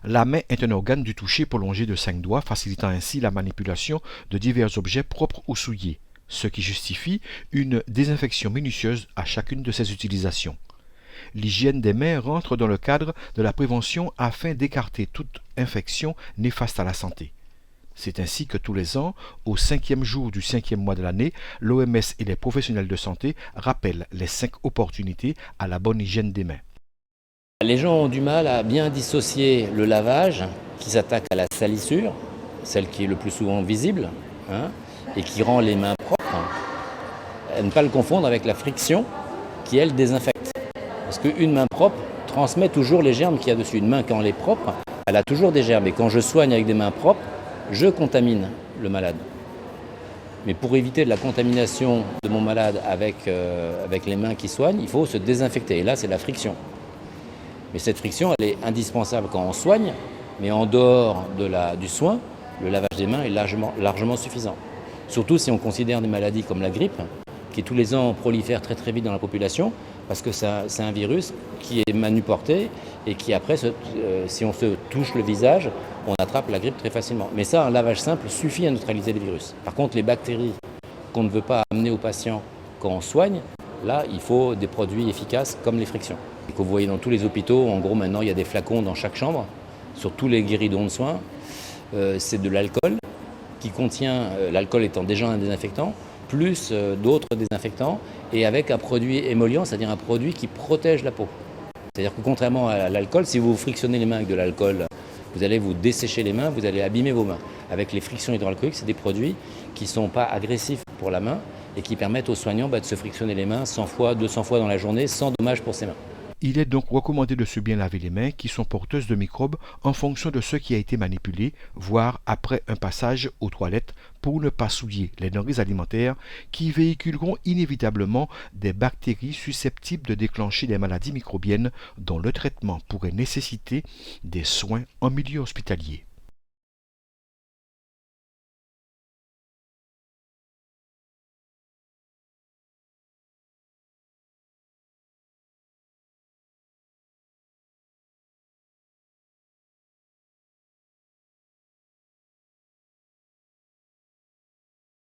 La main est un organe du toucher prolongé de 5 doigts, facilitant ainsi la manipulation de divers objets propres ou souillés, ce qui justifie une désinfection minutieuse à chacune de ces utilisations. L'hygiène des mains rentre dans le cadre de la prévention afin d'écarter toute infection néfaste à la santé. C'est ainsi que tous les ans, au 5e jour du 5e mois de l'année, l'OMS et les professionnels de santé rappellent les 5 opportunités à la bonne hygiène des mains. Les gens ont du mal à bien dissocier le lavage qui s'attaque à la salissure, celle qui est le plus souvent visible, et qui rend les mains propres, à ne pas le confondre avec la friction qui, elle, désinfecte. Parce qu'une main propre transmet toujours les germes qu'il y a dessus. Une main, quand elle est propre, elle a toujours des germes. Et quand je soigne avec des mains propres, je contamine le malade. Mais pour éviter la contamination de mon malade avec les mains qui soignent, il faut se désinfecter. Et là, c'est la friction. Mais cette friction, elle est indispensable quand on soigne, mais en dehors du soin, le lavage des mains est largement suffisant. Surtout si on considère des maladies comme la grippe, qui tous les ans prolifère très très vite dans la population, parce que c'est un virus qui est manuporté et qui après, si on se touche le visage, on attrape la grippe très facilement. Mais ça, un lavage simple suffit à neutraliser les virus. Par contre, les bactéries qu'on ne veut pas amener au patient quand on soigne, là, il faut des produits efficaces comme les frictions. Et que vous voyez dans tous les hôpitaux, en gros, maintenant, il y a des flacons dans chaque chambre, sur tous les guéridons de soins. C'est de l'alcool qui contient, l'alcool étant déjà un désinfectant, plus d'autres désinfectants, et avec un produit émollient, c'est-à-dire un produit qui protège la peau. C'est-à-dire que contrairement à l'alcool, si vous frictionnez les mains avec de l'alcool, vous allez vous dessécher les mains, vous allez abîmer vos mains. Avec les frictions hydroalcooliques, c'est des produits qui ne sont pas agressifs pour la main et qui permettent aux soignants de se frictionner les mains 100 fois, 200 fois dans la journée sans dommage pour ses mains. Il est donc recommandé de se bien laver les mains qui sont porteuses de microbes en fonction de ce qui a été manipulé, voire après un passage aux toilettes pour ne pas souiller les denrées alimentaires qui véhiculeront inévitablement des bactéries susceptibles de déclencher des maladies microbiennes dont le traitement pourrait nécessiter des soins en milieu hospitalier.